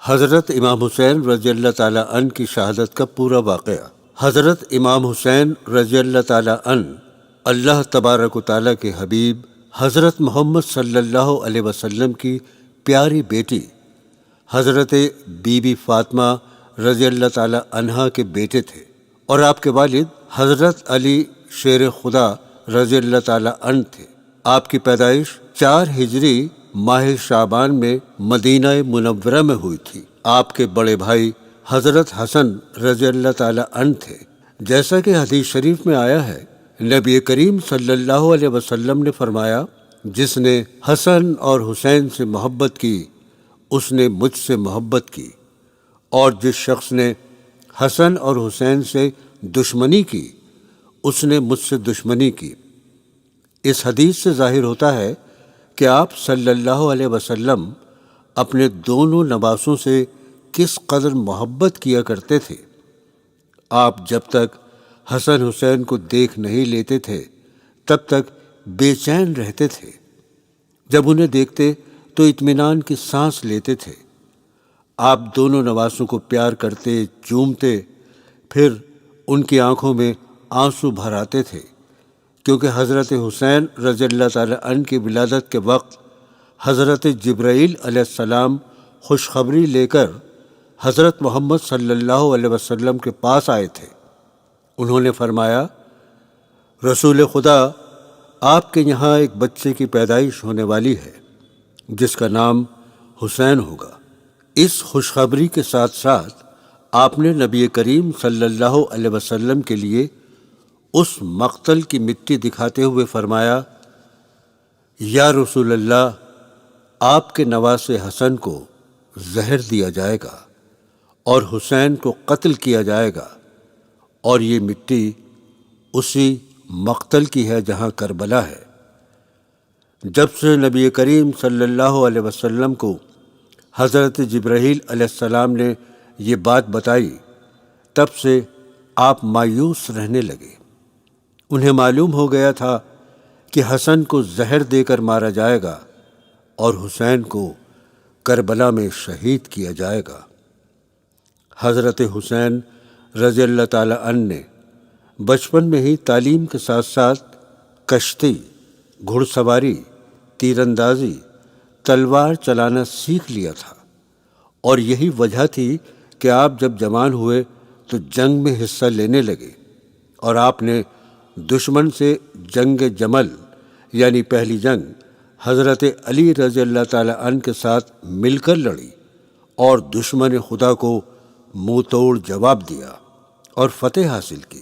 حضرت امام حسین رضی اللہ تعالیٰ عنہ کی شہادت کا پورا واقعہ۔ حضرت امام حسین رضی اللہ تعالیٰ عنہ اللہ تبارک و تعالیٰ کے حبیب حضرت محمد صلی اللہ علیہ وسلم کی پیاری بیٹی حضرت بی بی فاطمہ رضی اللہ تعالیٰ عنہا کے بیٹے تھے، اور آپ کے والد حضرت علی شیر خدا رضی اللہ تعالیٰ عنہ تھے۔ آپ کی پیدائش 4 ہجری ماہ شعبان میں مدینہ منورہ میں ہوئی تھی۔ آپ کے بڑے بھائی حضرت حسن رضی اللہ تعالیٰ عنہ تھے۔ جیسا کہ حدیث شریف میں آیا ہے، نبی کریم صلی اللہ علیہ وسلم نے فرمایا، جس نے حسن اور حسین سے محبت کی اس نے مجھ سے محبت کی، اور جس شخص نے حسن اور حسین سے دشمنی کی اس نے مجھ سے دشمنی کی۔ اس حدیث سے ظاہر ہوتا ہے کہ آپ صلی اللہ علیہ وسلم اپنے دونوں نواسوں سے کس قدر محبت کیا کرتے تھے۔ آپ جب تک حسن حسین کو دیکھ نہیں لیتے تھے تب تک بے چین رہتے تھے، جب انہیں دیکھتے تو اطمینان کی سانس لیتے تھے۔ آپ دونوں نواسوں کو پیار کرتے، چومتے، پھر ان کی آنکھوں میں آنسو بھر آتے تھے، کیونکہ حضرت حسین رضی اللہ تعالیٰ عنہ کی ولادت کے وقت حضرت جبرائیل علیہ السلام خوشخبری لے کر حضرت محمد صلی اللہ علیہ وسلم کے پاس آئے تھے۔ انہوں نے فرمایا، رسول خدا، آپ کے یہاں ایک بچے کی پیدائش ہونے والی ہے جس کا نام حسین ہوگا۔ اس خوشخبری کے ساتھ ساتھ آپ نے نبی کریم صلی اللہ علیہ وسلم کے لیے اس مقتل کی مٹی دکھاتے ہوئے فرمایا، یا رسول اللہ، آپ کے نواسے حسن کو زہر دیا جائے گا اور حسین کو قتل کیا جائے گا، اور یہ مٹی اسی مقتل کی ہے جہاں کربلا ہے۔ جب سے نبی کریم صلی اللہ علیہ وسلم کو حضرت جبرائیل علیہ السلام نے یہ بات بتائی، تب سے آپ مایوس رہنے لگے۔ انہیں معلوم ہو گیا تھا کہ حسن کو زہر دے کر مارا جائے گا اور حسین کو کربلا میں شہید کیا جائے گا۔ حضرت حسین رضی اللہ تعالیٰ عنہ نے بچپن میں ہی تعلیم کے ساتھ ساتھ کشتی، گھڑ سواری، تیر اندازی، تلوار چلانا سیکھ لیا تھا، اور یہی وجہ تھی کہ آپ جب جوان ہوئے تو جنگ میں حصہ لینے لگے، اور آپ نے دشمن سے جنگ جمل یعنی پہلی جنگ حضرت علی رضی اللہ تعالیٰ عنہ کے ساتھ مل کر لڑی اور دشمن خدا کو منہ توڑ جواب دیا اور فتح حاصل کی۔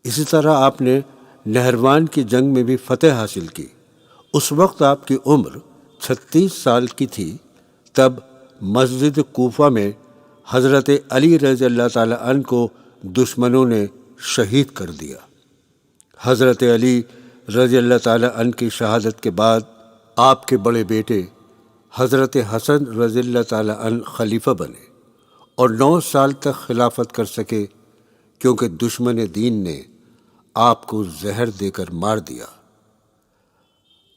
اسی طرح آپ نے نہروان کی جنگ میں بھی فتح حاصل کی۔ اس وقت آپ کی عمر 36 سال کی تھی۔ تب مسجد کوفہ میں حضرت علی رضی اللہ تعالیٰ عنہ کو دشمنوں نے شہید کر دیا۔ حضرت علی رضی اللہ تعالیٰ عنہ کی شہادت کے بعد آپ کے بڑے بیٹے حضرت حسن رضی اللہ تعالیٰ عنہ خلیفہ بنے اور 9 سال تک خلافت کر سکے، کیونکہ دشمن دین نے آپ کو زہر دے کر مار دیا۔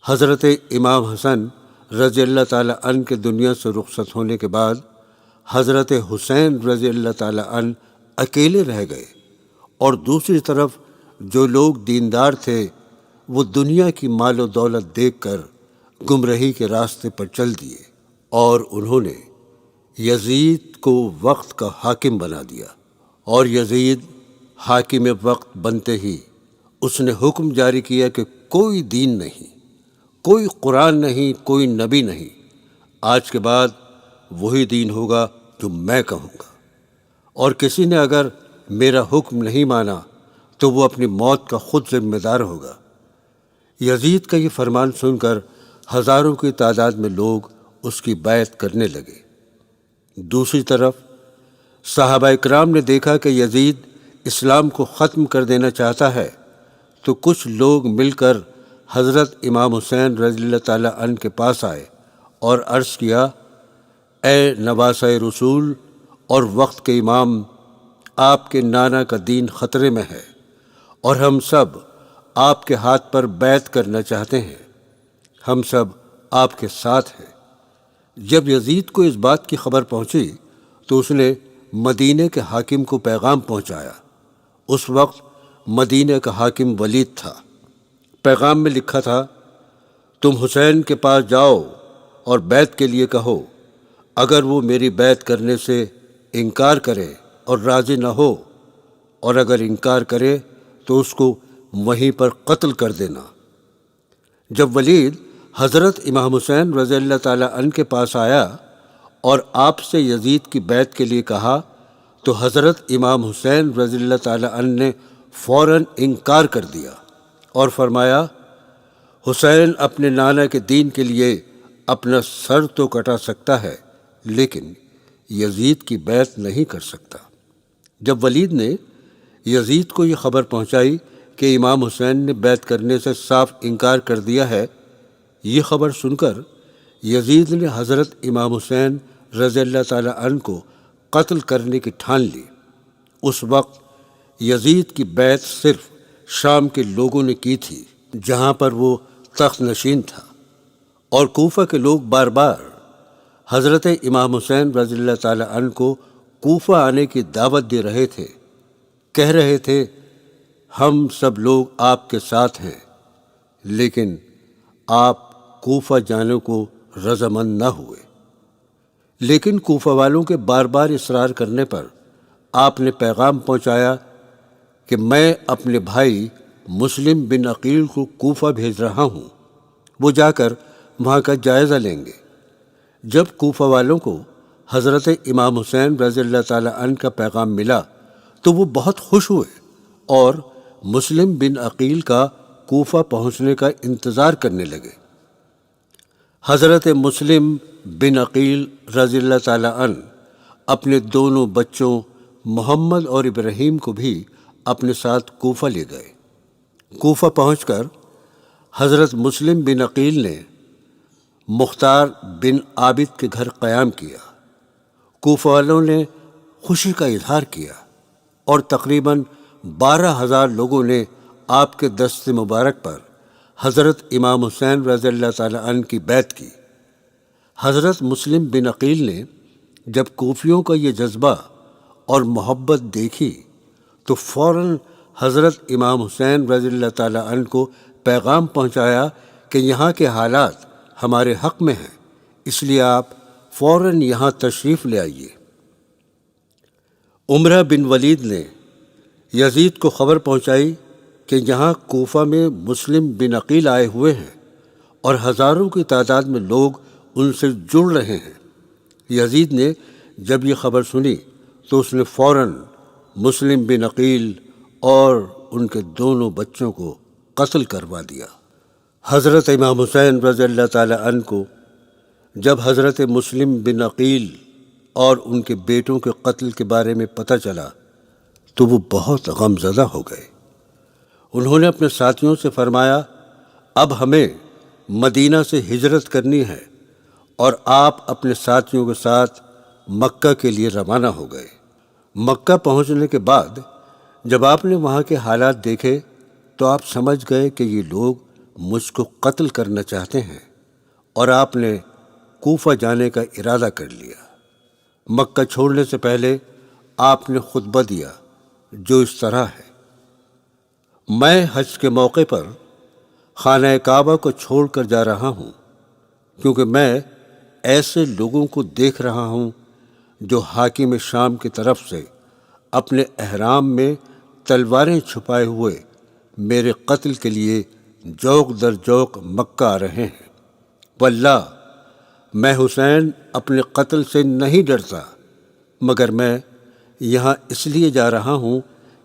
حضرت امام حسن رضی اللہ تعالیٰ عنہ کے دنیا سے رخصت ہونے کے بعد حضرت حسین رضی اللہ تعالیٰ عنہ اکیلے رہ گئے، اور دوسری طرف جو لوگ دیندار تھے وہ دنیا کی مال و دولت دیکھ کر گمراہی کے راستے پر چل دیے، اور انہوں نے یزید کو وقت کا حاکم بنا دیا، اور یزید حاکم وقت بنتے ہی اس نے حکم جاری کیا کہ کوئی دین نہیں، کوئی قرآن نہیں، کوئی نبی نہیں، آج کے بعد وہی دین ہوگا جو میں کہوں گا، اور کسی نے اگر میرا حکم نہیں مانا تو وہ اپنی موت کا خود ذمہ دار ہوگا۔ یزید کا یہ فرمان سن کر ہزاروں کی تعداد میں لوگ اس کی بیعت کرنے لگے۔ دوسری طرف صحابہ اکرام نے دیکھا کہ یزید اسلام کو ختم کر دینا چاہتا ہے، تو کچھ لوگ مل کر حضرت امام حسین رضی اللہ تعالیٰ عنہ کے پاس آئے اور عرض کیا، اے نواسۂ رسول اور وقت کے امام، آپ کے نانا کا دین خطرے میں ہے، اور ہم سب آپ کے ہاتھ پر بیعت کرنا چاہتے ہیں۔ ہم سب آپ کے ساتھ ہیں۔ جب یزید کو اس بات کی خبر پہنچی تو اس نے مدینے کے حاکم کو پیغام پہنچایا۔ اس وقت مدینے کا حاکم ولید تھا۔ پیغام میں لکھا تھا، تم حسین کے پاس جاؤ اور بیعت کے لیے کہو، اگر وہ میری بیعت کرنے سے انکار کرے اور راضی نہ ہو، اور اگر انکار کرے تو اس کو وہیں پر قتل کر دینا۔ جب ولید حضرت امام حسین رضی اللہ تعالیٰ عنہ کے پاس آیا اور آپ سے یزید کی بیعت کے لیے کہا تو حضرت امام حسین رضی اللہ تعالیٰ عنہ نے فوراً انکار کر دیا اور فرمایا، حسین اپنے نانا کے دین کے لیے اپنا سر تو کٹا سکتا ہے لیکن یزید کی بیعت نہیں کر سکتا۔ جب ولید نے یزید کو یہ خبر پہنچائی کہ امام حسین نے بیعت کرنے سے صاف انکار کر دیا ہے، یہ خبر سن کر یزید نے حضرت امام حسین رضی اللہ تعالیٰ عنہ کو قتل کرنے کی ٹھان لی۔ اس وقت یزید کی بیعت صرف شام کے لوگوں نے کی تھی جہاں پر وہ تخت نشین تھا، اور کوفہ کے لوگ بار بار حضرت امام حسین رضی اللہ تعالیٰ عنہ کو کوفہ آنے کی دعوت دے رہے تھے، کہہ رہے تھے ہم سب لوگ آپ کے ساتھ ہیں، لیکن آپ کوفہ جانے کو رضامند نہ ہوئے۔ لیکن کوفہ والوں کے بار بار اصرار کرنے پر آپ نے پیغام پہنچایا کہ میں اپنے بھائی مسلم بن عقیل کو کوفہ بھیج رہا ہوں، وہ جا کر وہاں کا جائزہ لیں گے۔ جب کوفہ والوں کو حضرت امام حسین رضی اللہ تعالیٰ عنہ کا پیغام ملا تو وہ بہت خوش ہوئے اور مسلم بن عقیل کا کوفہ پہنچنے کا انتظار کرنے لگے۔ حضرت مسلم بن عقیل رضی اللہ تعالیٰ عنہ اپنے دونوں بچوں محمد اور ابراہیم کو بھی اپنے ساتھ کوفہ لے گئے۔ کوفہ پہنچ کر حضرت مسلم بن عقیل نے مختار بن عابد کے گھر قیام کیا۔ کوفہ والوں نے خوشی کا اظہار کیا اور تقریباً 12,000 لوگوں نے آپ کے دست مبارک پر حضرت امام حسین رضی اللہ تعالیٰ عنہ کی بیعت کی۔ حضرت مسلم بن عقیل نے جب کوفیوں کا یہ جذبہ اور محبت دیکھی تو فوراً حضرت امام حسین رضی اللہ تعالیٰ عنہ کو پیغام پہنچایا کہ یہاں کے حالات ہمارے حق میں ہیں، اس لیے آپ فوراً یہاں تشریف لے آئیے۔ عمرہ بن ولید نے یزید کو خبر پہنچائی کہ یہاں کوفہ میں مسلم بن عقیل آئے ہوئے ہیں اور ہزاروں کی تعداد میں لوگ ان سے جڑ رہے ہیں۔ یزید نے جب یہ خبر سنی تو اس نے فوراً مسلم بن عقیل اور ان کے دونوں بچوں کو قتل کروا دیا۔ حضرت امام حسین رضی اللہ تعالیٰ عنہ کو جب حضرت مسلم بن عقیل اور ان کے بیٹوں کے قتل کے بارے میں پتہ چلا تو وہ بہت غم زدہ ہو گئے۔ انہوں نے اپنے ساتھیوں سے فرمایا، اب ہمیں مدینہ سے ہجرت کرنی ہے، اور آپ اپنے ساتھیوں کے ساتھ مکہ کے لیے روانہ ہو گئے۔ مکہ پہنچنے کے بعد جب آپ نے وہاں کے حالات دیکھے تو آپ سمجھ گئے کہ یہ لوگ مجھ کو قتل کرنا چاہتے ہیں، اور آپ نے کوفہ جانے کا ارادہ کر لیا۔ مکہ چھوڑنے سے پہلے آپ نے خطبہ دیا جو اس طرح ہے، میں حج کے موقع پر خانہ کعبہ کو چھوڑ کر جا رہا ہوں، کیونکہ میں ایسے لوگوں کو دیکھ رہا ہوں جو حاکم شام کی طرف سے اپنے احرام میں تلواریں چھپائے ہوئے میرے قتل کے لیے جوق در جوق مکہ آ رہے ہیں۔ واللہ میں حسین اپنے قتل سے نہیں ڈرتا، مگر میں یہاں اس لیے جا رہا ہوں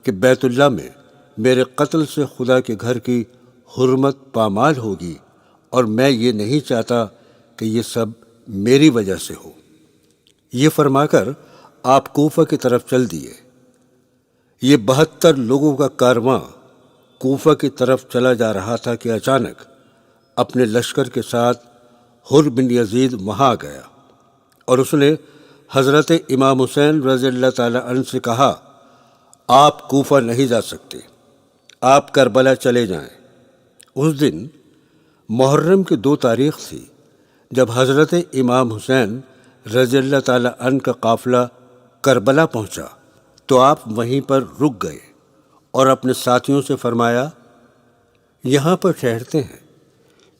کہ بیت اللہ میں میرے قتل سے خدا کے گھر کی حرمت پامال ہوگی، اور میں یہ نہیں چاہتا کہ یہ سب میری وجہ سے ہو۔ یہ فرما کر آپ کوفہ کی طرف چل دیے۔ یہ 72 لوگوں کا کارواں کوفہ کی طرف چلا جا رہا تھا کہ اچانک اپنے لشکر کے ساتھ حر بن یزید وہاں آ گیا، اور اس نے حضرت امام حسین رضی اللہ تعالیٰ عنہ سے کہا، آپ کوفہ نہیں جا سکتے، آپ کربلا چلے جائیں۔ اس دن محرم کی 2 تاریخ تھی، جب حضرت امام حسین رضی اللہ تعالیٰ عنہ کا قافلہ کربلا پہنچا تو آپ وہیں پر رک گئے اور اپنے ساتھیوں سے فرمایا، یہاں پر ٹھہرتے ہیں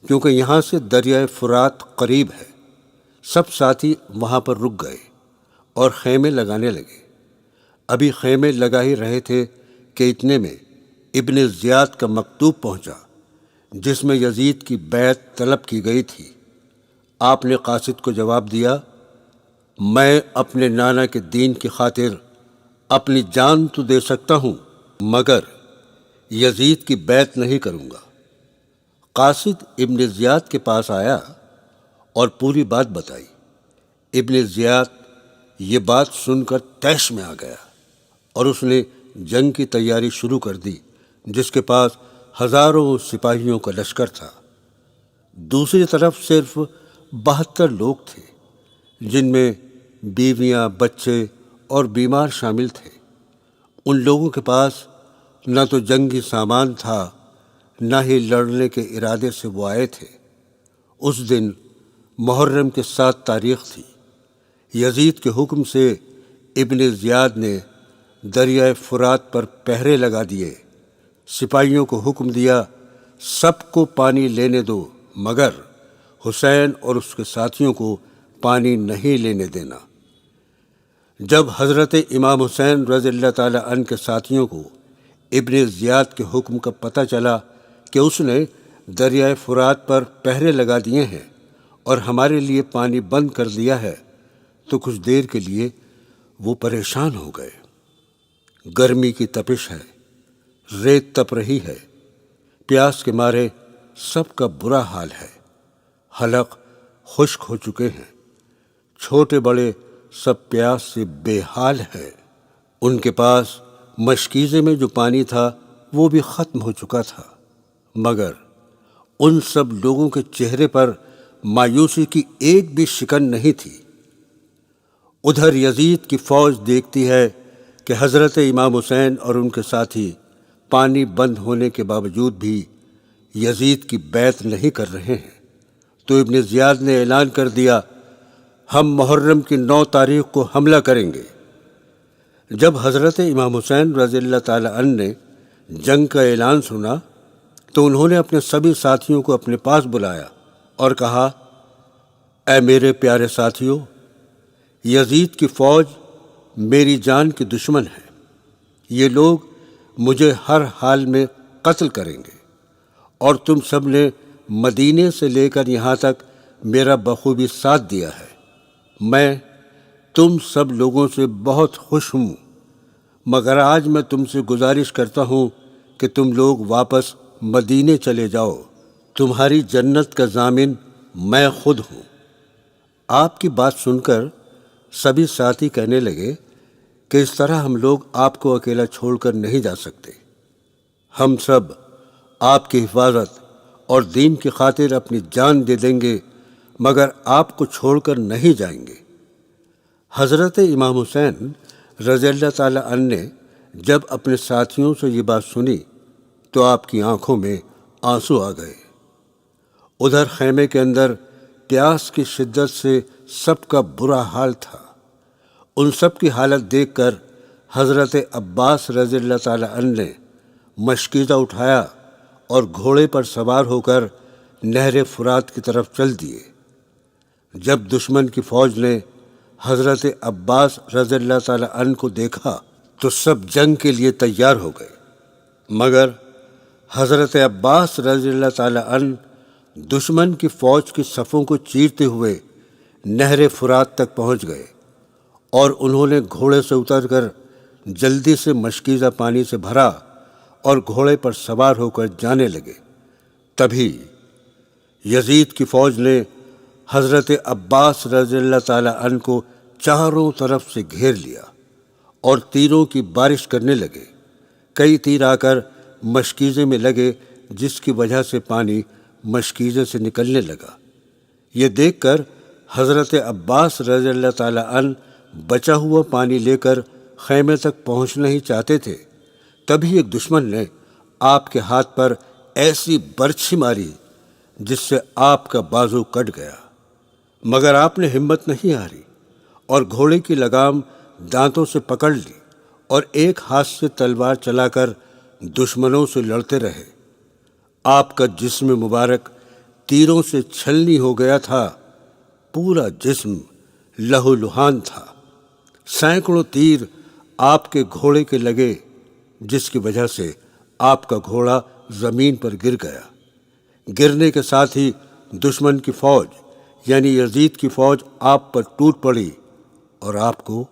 کیونکہ یہاں سے دریائے فرات قریب ہے۔ سب ساتھی وہاں پر رک گئے اور خیمے لگانے لگے۔ ابھی خیمے لگا ہی رہے تھے کہ اتنے میں ابن زیاد کا مکتوب پہنچا جس میں یزید کی بیعت طلب کی گئی تھی۔ آپ نے قاصد کو جواب دیا، میں اپنے نانا کے دین کی خاطر اپنی جان تو دے سکتا ہوں مگر یزید کی بیعت نہیں کروں گا۔ قاصد ابن زیاد کے پاس آیا اور پوری بات بتائی۔ ابن زیاد یہ بات سن کر طیش میں آ گیا اور اس نے جنگ کی تیاری شروع کر دی، جس کے پاس ہزاروں سپاہیوں کا لشکر تھا۔ دوسری طرف صرف 72 لوگ تھے، جن میں بیویاں، بچے اور بیمار شامل تھے۔ ان لوگوں کے پاس نہ تو جنگی سامان تھا، نہ ہی لڑنے کے ارادے سے وہ آئے تھے۔ اس دن محرم کی 7 تاریخ تھی۔ یزید کے حکم سے ابن زیاد نے دریائے فرات پر پہرے لگا دیے۔ سپاہیوں کو حکم دیا، سب کو پانی لینے دو مگر حسین اور اس کے ساتھیوں کو پانی نہیں لینے دینا۔ جب حضرت امام حسین رضی اللہ تعالیٰ عنہ کے ساتھیوں کو ابن زیاد کے حکم کا پتہ چلا کہ اس نے دریائے فرات پر پہرے لگا دیے ہیں اور ہمارے لیے پانی بند کر دیا ہے، تو کچھ دیر کے لیے وہ پریشان ہو گئے۔ گرمی کی تپش ہے، ریت تپ رہی ہے، پیاس کے مارے سب کا برا حال ہے۔ حلق خشک ہو چکے ہیں، چھوٹے بڑے سب پیاس سے بے حال ہے۔ ان کے پاس مشکیزے میں جو پانی تھا وہ بھی ختم ہو چکا تھا، مگر ان سب لوگوں کے چہرے پر مایوسی کی ایک بھی شکن نہیں تھی۔ ادھر یزید کی فوج دیکھتی ہے کہ حضرت امام حسین اور ان کے ساتھی پانی بند ہونے کے باوجود بھی یزید کی بیعت نہیں کر رہے ہیں، تو ابن زیاد نے اعلان کر دیا، ہم محرم کی 9 تاریخ کو حملہ کریں گے۔ جب حضرت امام حسین رضی اللہ تعالیٰ عنہ نے جنگ کا اعلان سنا تو انہوں نے اپنے سبھی ساتھیوں کو اپنے پاس بلایا اور کہا، اے میرے پیارے ساتھیوں، یزید کی فوج میری جان کی دشمن ہے۔ یہ لوگ مجھے ہر حال میں قتل کریں گے، اور تم سب نے مدینے سے لے کر یہاں تک میرا بخوبی ساتھ دیا ہے۔ میں تم سب لوگوں سے بہت خوش ہوں، مگر آج میں تم سے گزارش کرتا ہوں کہ تم لوگ واپس مدینے چلے جاؤ، تمہاری جنت کا ضامن میں خود ہوں۔ آپ کی بات سن کر سبھی ساتھی کہنے لگے کہ اس طرح ہم لوگ آپ کو اکیلا چھوڑ کر نہیں جا سکتے۔ ہم سب آپ کی حفاظت اور دین کی خاطر اپنی جان دے دیں گے، مگر آپ کو چھوڑ کر نہیں جائیں گے۔ حضرت امام حسین رضی اللہ تعالیٰ عنہ نے جب اپنے ساتھیوں سے یہ بات سنی تو آپ کی آنکھوں میں آنسو آ گئے۔ ادھر خیمے کے اندر پیاس کی شدت سے سب کا برا حال تھا۔ ان سب کی حالت دیکھ کر حضرت عباس رضی اللہ تعالیٰ عنہ نے مشکیزہ اٹھایا اور گھوڑے پر سوار ہو کر نہر فرات کی طرف چل دیے۔ جب دشمن کی فوج نے حضرت عباس رضی اللہ تعالیٰ عنہ کو دیکھا تو سب جنگ کے لیے تیار ہو گئے، مگر حضرت عباس رضی اللہ تعالیٰ عنہ دشمن کی فوج کی صفوں کو چیرتے ہوئے نہر فرات تک پہنچ گئے، اور انہوں نے گھوڑے سے اتر کر جلدی سے مشکیزہ پانی سے بھرا اور گھوڑے پر سوار ہو کر جانے لگے۔ تبھی یزید کی فوج نے حضرت عباس رضی اللہ تعالیٰ عنہ کو چاروں طرف سے گھیر لیا اور تیروں کی بارش کرنے لگے۔ کئی تیر آ کر مشکیزے میں لگے، جس کی وجہ سے پانی مشکیزے سے نکلنے لگا۔ یہ دیکھ کر حضرت عباس رضی اللہ تعالیٰ عنہ بچا ہوا پانی لے کر خیمے تک پہنچنا ہی چاہتے تھے، تبھی ایک دشمن نے آپ کے ہاتھ پر ایسی برچھی ماری جس سے آپ کا بازو کٹ گیا۔ مگر آپ نے ہمت نہیں ہاری اور گھوڑے کی لگام دانتوں سے پکڑ لی اور ایک ہاتھ سے تلوار چلا کر دشمنوں سے لڑتے رہے۔ آپ کا جسم مبارک تیروں سے چھلنی ہو گیا تھا، پورا جسم لہو لہان تھا۔ سینکڑوں تیر آپ کے گھوڑے کے لگے، جس کی وجہ سے آپ کا گھوڑا زمین پر گر گیا۔ گرنے کے ساتھ ہی دشمن کی فوج یعنی یزید کی فوج آپ پر ٹوٹ پڑی اور آپ کو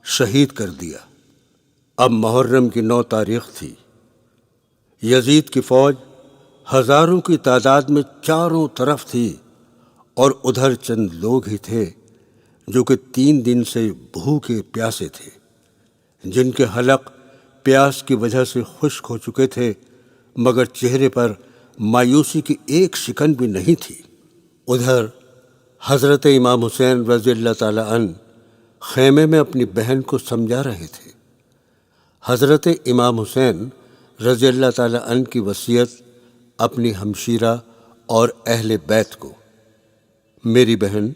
شہید کر دیا۔ اب محرم کی 9 تاریخ تھی۔ یزید کی فوج ہزاروں کی تعداد میں چاروں طرف تھی اور ادھر چند لوگ ہی تھے جو کہ 3 دن سے بھوکے پیاسے تھے، جن کے حلق پیاس کی وجہ سے خشک ہو چکے تھے، مگر چہرے پر مایوسی کی ایک شکن بھی نہیں تھی۔ ادھر حضرت امام حسین رضی اللہ تعالی عنہ خیمے میں اپنی بہن کو سمجھا رہے تھے۔ حضرت امام حسین رضی اللہ تعالی عنہ کی وصیت اپنی ہمشیرہ اور اہل بیت کو: میری بہن،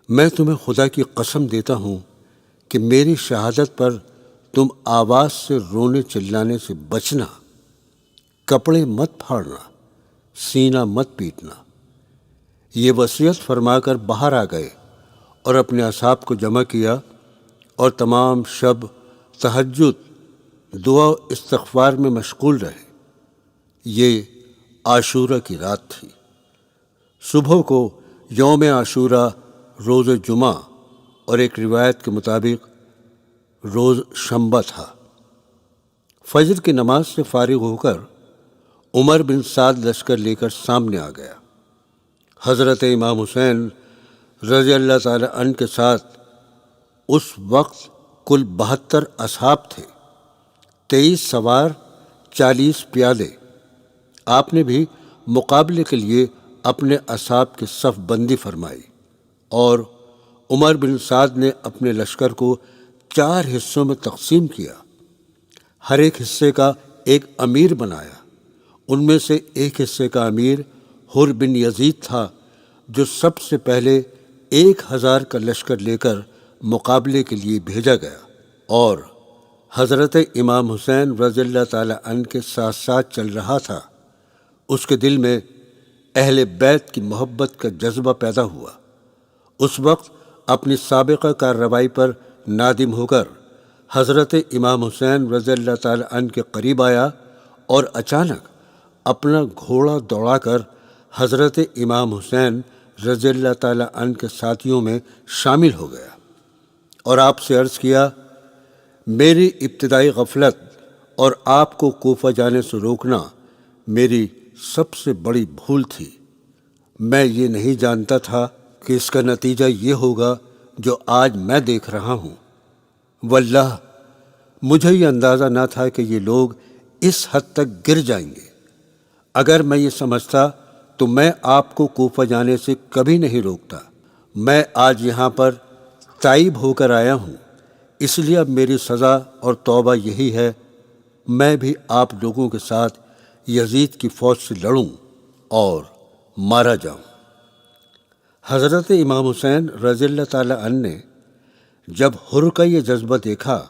میں تمہیں خدا کی قسم دیتا ہوں کہ میری شہادت پر تم آواز سے رونے چلانے سے بچنا، کپڑے مت پھاڑنا، سینہ مت پیٹنا۔ یہ وصیت فرما کر باہر آ گئے اور اپنے اصحاب کو جمع کیا اور تمام شب تہجد، دعا و استغفار میں مشغول رہے۔ یہ عاشورہ کی رات تھی۔ صبح کو یوم عاشورہ روز جمعہ اور ایک روایت کے مطابق روز شنبہ تھا۔ فجر کی نماز سے فارغ ہو کر عمر بن سعد لشکر لے کر سامنے آ گیا۔ حضرت امام حسین رضی اللہ تعالی عنہ کے ساتھ اس وقت کل 72 اصحاب تھے، 23 سوار، 40 پیادے۔ آپ نے بھی مقابلے کے لیے اپنے اصحاب کی صف بندی فرمائی اور عمر بن سعد نے اپنے لشکر کو 4 حصوں میں تقسیم کیا۔ ہر ایک حصے کا ایک امیر بنایا۔ ان میں سے ایک حصے کا امیر حر بن یزید تھا، جو سب سے پہلے 1000 کا لشکر لے کر مقابلے کے لیے بھیجا گیا اور حضرت امام حسین رضی اللہ تعالی عنہ کے ساتھ ساتھ چل رہا تھا۔ اس کے دل میں اہل بیت کی محبت کا جذبہ پیدا ہوا۔ اس وقت اپنی سابقہ کارروائی پر نادم ہو کر حضرت امام حسین رضی اللہ تعالی عنہ کے قریب آیا اور اچانک اپنا گھوڑا دوڑا کر حضرت امام حسین رضی اللہ تعالی عنہ کے ساتھیوں میں شامل ہو گیا اور آپ سے عرض کیا: میری ابتدائی غفلت اور آپ کو کوفہ جانے سے روکنا میری سب سے بڑی بھول تھی۔ میں یہ نہیں جانتا تھا کہ اس کا نتیجہ یہ ہوگا جو آج میں دیکھ رہا ہوں۔ واللہ مجھے یہ اندازہ نہ تھا کہ یہ لوگ اس حد تک گر جائیں گے۔ اگر میں یہ سمجھتا تو میں آپ کو کوفہ جانے سے کبھی نہیں روکتا۔ میں آج یہاں پر تائب ہو کر آیا ہوں، اس لیے اب میری سزا اور توبہ یہی ہے، میں بھی آپ لوگوں کے ساتھ یزید کی فوج سے لڑوں اور مارا جاؤں۔ حضرت امام حسین رضی اللہ تعالی عنہ نے جب حر کا یہ جذبہ دیکھا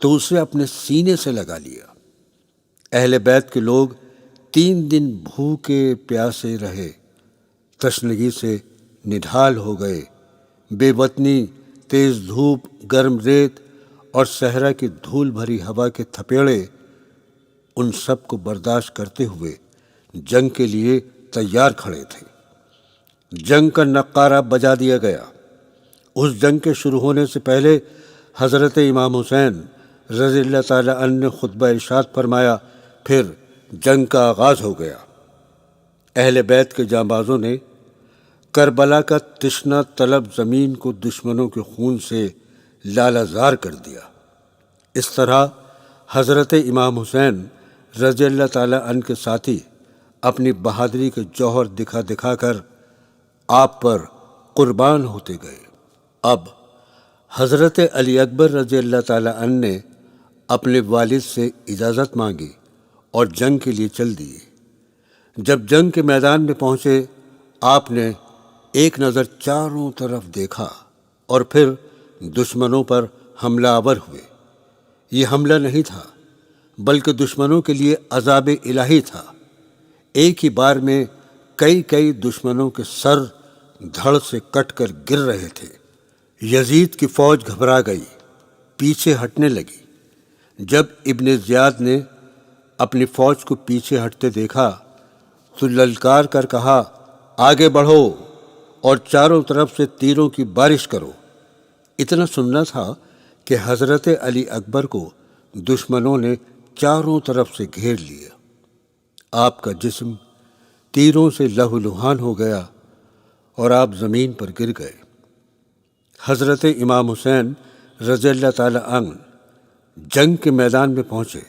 تو اسے اپنے سینے سے لگا لیا۔ اہل بیت کے لوگ 3 دن بھوکے پیاسے رہے، تشنگی سے نڈھال ہو گئے۔ بے وطنی، تیز دھوپ، گرم ریت اور صحرا کی دھول بھری ہوا کے تھپیڑے ان سب کو برداشت کرتے ہوئے جنگ کے لیے تیار کھڑے تھے۔ جنگ کا نقارہ بجا دیا گیا۔ اس جنگ کے شروع ہونے سے پہلے حضرت امام حسین رضی اللہ تعالی عنہ نے خطبہ ارشاد فرمایا، پھر جنگ کا آغاز ہو گیا۔ اہل بیت کے جانبازوں نے کربلا کا تشنہ طلب زمین کو دشمنوں کے خون سے لالہ زار کر دیا۔ اس طرح حضرت امام حسین رضی اللہ تعالی عنہ کے ساتھی اپنی بہادری کے جوہر دکھا دکھا کر آپ پر قربان ہوتے گئے۔ اب حضرت علی اکبر رضی اللہ تعالی عنہ نے اپنے والد سے اجازت مانگی اور جنگ کے لیے چل دیے۔ جب جنگ کے میدان میں پہنچے، آپ نے ایک نظر چاروں طرف دیکھا اور پھر دشمنوں پر حملہ آور ہوئے۔ یہ حملہ نہیں تھا بلکہ دشمنوں کے لیے عذاب الہی تھا۔ ایک ہی بار میں کئی دشمنوں کے سر دھڑ سے کٹ کر گر رہے تھے۔ یزید کی فوج گھبرا گئی، پیچھے ہٹنے لگی۔ جب ابن زیاد نے اپنی فوج کو پیچھے ہٹتے دیکھا تو للکار کر کہا، آگے بڑھو اور چاروں طرف سے تیروں کی بارش کرو۔ اتنا سننا تھا کہ حضرت علی اکبر کو دشمنوں نے چاروں طرف سے گھیر لیا۔ آپ کا جسم تیروں سے لہو لہان ہو گیا اور آپ زمین پر گر گئے۔ حضرت امام حسین رضی اللہ تعالی عنہ جنگ کے میدان میں پہنچے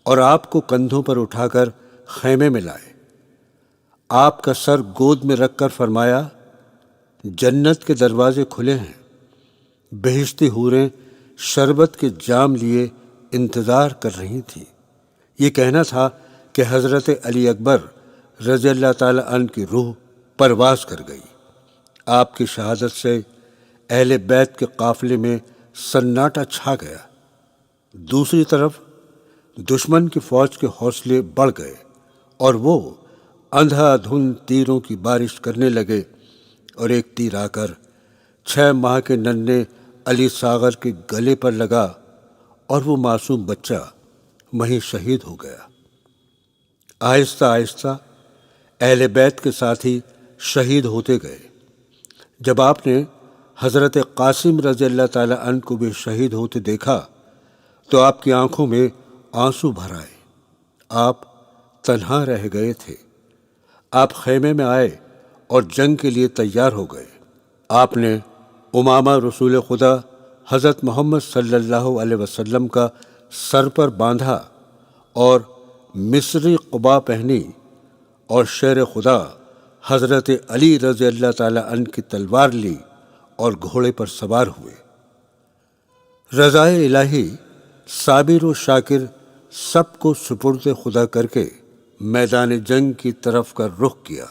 اور آپ کو کندھوں پر اٹھا کر خیمے میں لائے۔ آپ کا سر گود میں رکھ کر فرمایا، جنت کے دروازے کھلے ہیں، بہشتی حوریں شربت کے جام لیے انتظار کر رہی تھیں۔ یہ کہنا تھا کہ حضرت علی اکبر رضی اللہ تعالی عنہ کی روح پرواز کر گئی۔ آپ کی شہادت سے اہل بیت کے قافلے میں سناٹا چھا گیا۔ دوسری طرف دشمن کی فوج کے حوصلے بڑھ گئے اور وہ اندھا دھند تیروں کی بارش کرنے لگے، اور ایک تیر آ کر 6 ماہ کے ننھے علی صاغر کے گلے پر لگا اور وہ معصوم بچہ وہیں شہید ہو گیا۔ آہستہ آہستہ اہل بیت کے ساتھی شہید ہوتے گئے۔ جب آپ نے حضرت قاسم رضی اللہ تعالی عنہ کو بھی شہید ہوتے دیکھا تو آپ کی آنکھوں میں آنسو بھر آئے۔ آپ تنہا رہ گئے تھے۔ آپ خیمے میں آئے اور جنگ کے لیے تیار ہو گئے۔ آپ نے امامہ رسول خدا حضرت محمد صلی اللہ علیہ وسلم کا سر پر باندھا اور مصری قبا پہنی اور شیر خدا حضرت علی رضی اللہ تعالی عنہ کی تلوار لی اور گھوڑے پر سوار ہوئے۔ رضائے الہی صابر و شاکر سب کو سپرد خدا کر کے میدان جنگ کی طرف کا رخ کیا۔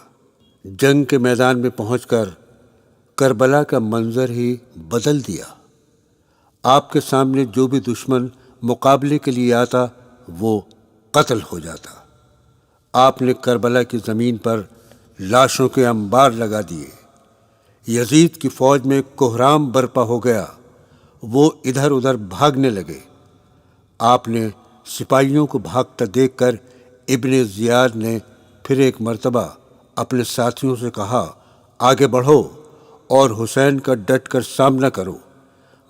جنگ کے میدان میں پہنچ کر کربلا کا منظر ہی بدل دیا۔ آپ کے سامنے جو بھی دشمن مقابلے کے لیے آتا وہ قتل ہو جاتا۔ آپ نے کربلا کی زمین پر لاشوں کے انبار لگا دیے۔ یزید کی فوج میں کوہرام برپا ہو گیا، وہ ادھر ادھر بھاگنے لگے۔ آپ نے سپاہیوں کو بھاگتا دیکھ کر ابن زیاد نے پھر ایک مرتبہ اپنے ساتھیوں سے کہا، آگے بڑھو اور حسین کا ڈٹ کر سامنا کرو،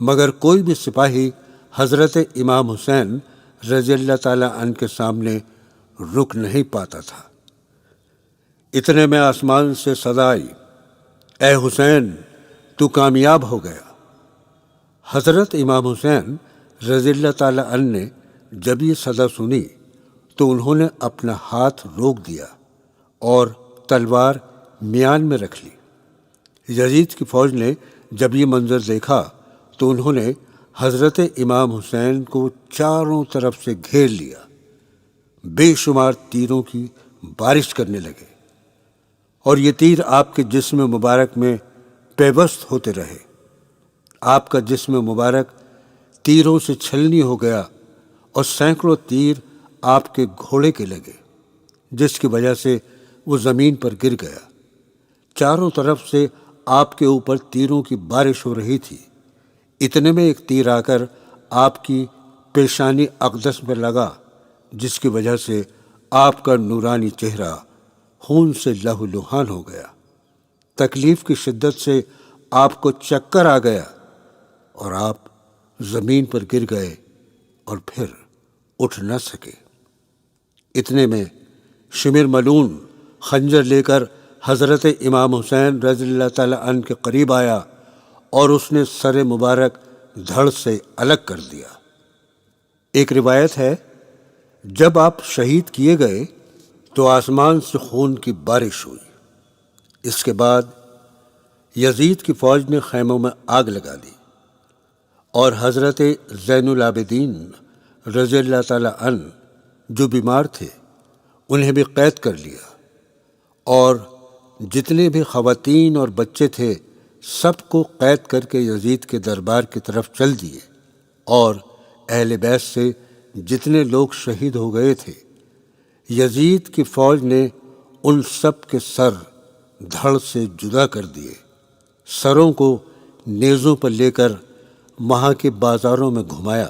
مگر کوئی بھی سپاہی حضرت امام حسین رضی اللہ تعالی عنہ کے سامنے رک نہیں پاتا تھا۔ اتنے میں آسمان سے صدا آئی، اے حسین تو کامیاب ہو گیا۔ حضرت امام حسین رضی اللہ تعالی عنہ نے جب یہ صدا سنی تو انہوں نے اپنا ہاتھ روک دیا اور تلوار میان میں رکھ لی۔ یزید کی فوج نے جب یہ منظر دیکھا تو انہوں نے حضرت امام حسین کو چاروں طرف سے گھیر لیا۔ بے شمار تیروں کی بارش کرنے لگے اور یہ تیر آپ کے جسم مبارک میں پیوست ہوتے رہے۔ آپ کا جسم مبارک تیروں سے چھلنی ہو گیا اور سینکڑوں تیر آپ کے گھوڑے کے لگے، جس کی وجہ سے وہ زمین پر گر گیا۔ چاروں طرف سے آپ کے اوپر تیروں کی بارش ہو رہی تھی۔ اتنے میں ایک تیر آ کر آپ کی پیشانی اقدس پر لگا، جس کی وجہ سے آپ کا نورانی چہرہ خون سے لہو لہان ہو گیا۔ تکلیف کی شدت سے آپ کو چکر آ گیا اور آپ زمین پر گر گئے اور پھر اٹھ نہ سکے۔ اتنے میں شمر ملعون خنجر لے کر حضرت امام حسین رضی اللہ تعالی عنہ کے قریب آیا اور اس نے سر مبارک دھڑ سے الگ کر دیا۔ ایک روایت ہے، جب آپ شہید کیے گئے تو آسمان سے خون کی بارش ہوئی۔ اس کے بعد یزید کی فوج نے خیموں میں آگ لگا دی اور حضرت زین العابدین رضی اللہ تعالی عنہ جو بیمار تھے انہیں بھی قید کر لیا اور جتنے بھی خواتین اور بچے تھے سب کو قید کر کے یزید کے دربار کی طرف چل دیے، اور اہل بیت سے جتنے لوگ شہید ہو گئے تھے یزید کی فوج نے ان سب کے سر دھڑ سے جدا کر دیے، سروں کو نیزوں پر لے کر وہاں کے بازاروں میں گھمایا۔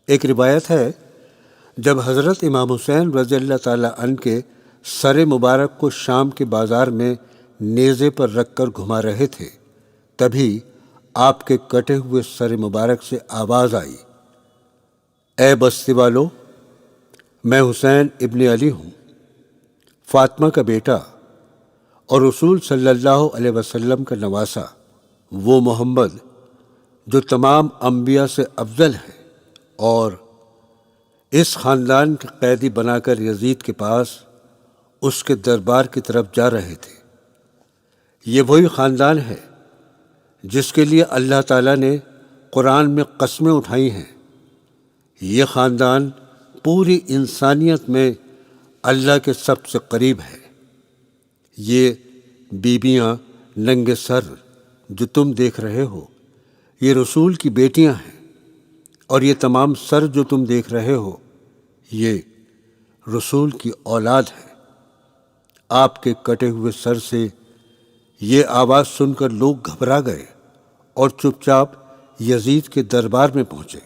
ایک روایت ہے جب حضرت امام حسین رضی اللہ تعالیٰ عنہ کے سر مبارک کو شام کے بازار میں نیزے پر رکھ کر گھما رہے تھے، تبھی آپ کے کٹے ہوئے سر مبارک سے آواز آئی، اے بستی والو، میں حسین ابن علی ہوں، فاطمہ کا بیٹا اور رسول صلی اللہ علیہ وسلم کا نواسہ، وہ محمد جو تمام انبیاء سے افضل ہے، اور اس خاندان کے قیدی بنا کر یزید کے پاس اس کے دربار کی طرف جا رہے تھے۔ یہ وہی خاندان ہے جس کے لیے اللہ تعالیٰ نے قرآن میں قسمیں اٹھائی ہیں۔ یہ خاندان پوری انسانیت میں اللہ کے سب سے قریب ہے۔ یہ بیویاں ننگے سر جو تم دیکھ رہے ہو یہ رسول کی بیٹیاں ہیں، اور یہ تمام سر جو تم دیکھ رہے ہو یہ رسول کی اولاد ہے۔ آپ کے کٹے ہوئے سر سے یہ آواز سن کر لوگ گھبرا گئے اور چپ چاپ یزید کے دربار میں پہنچے۔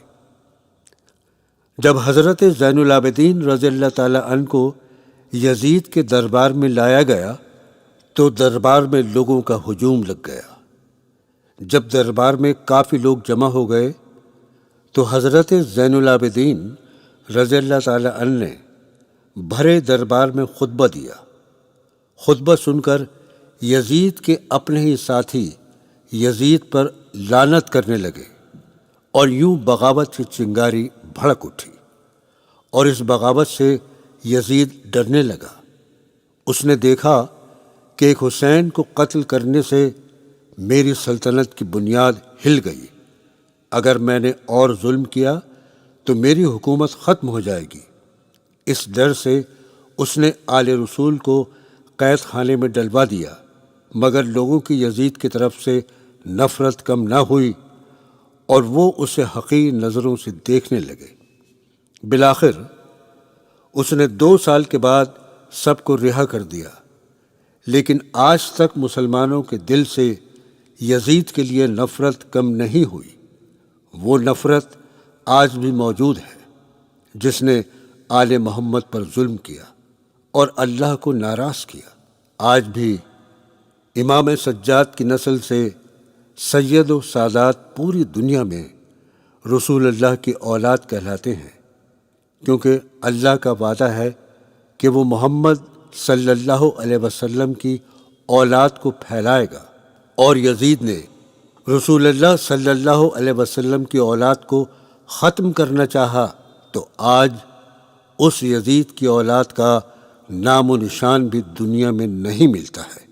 جب حضرت زین العابدین رضی اللہ تعالیٰ عنہ کو یزید کے دربار میں لایا گیا تو دربار میں لوگوں کا ہجوم لگ گیا۔ جب دربار میں کافی لوگ جمع ہو گئے تو حضرت زین العابدین رضی اللہ تعالیٰ عنہ نے بھرے دربار میں خطبہ دیا۔ خطبہ سن کر یزید کے اپنے ہی ساتھی یزید پر لعنت کرنے لگے، اور یوں بغاوت کی چنگاری بھڑک اٹھی، اور اس بغاوت سے یزید ڈرنے لگا۔ اس نے دیکھا کہ ایک حسین کو قتل کرنے سے میری سلطنت کی بنیاد ہل گئی، اگر میں نے اور ظلم کیا تو میری حکومت ختم ہو جائے گی۔ اس ڈر سے اس نے آل رسول کو قید خانے میں ڈلوا دیا، مگر لوگوں کی یزید کی طرف سے نفرت کم نہ ہوئی اور وہ اسے حقیر نظروں سے دیکھنے لگے۔ بالآخر اس نے 2 سال کے بعد سب کو رہا کر دیا، لیکن آج تک مسلمانوں کے دل سے یزید کے لیے نفرت کم نہیں ہوئی۔ وہ نفرت آج بھی موجود ہے جس نے آل محمد پر ظلم کیا اور اللہ کو ناراض کیا۔ آج بھی امام سجاد کی نسل سے سید و سادات پوری دنیا میں رسول اللہ کی اولاد کہلاتے ہیں، کیونکہ اللہ کا وعدہ ہے کہ وہ محمد صلی اللہ علیہ وسلم کی اولاد کو پھیلائے گا، اور یزید نے رسول اللہ صلی اللہ علیہ وسلم کی اولاد کو ختم کرنا چاہا تو آج اس یزید کی اولاد کا نام و نشان بھی دنیا میں نہیں ملتا ہے۔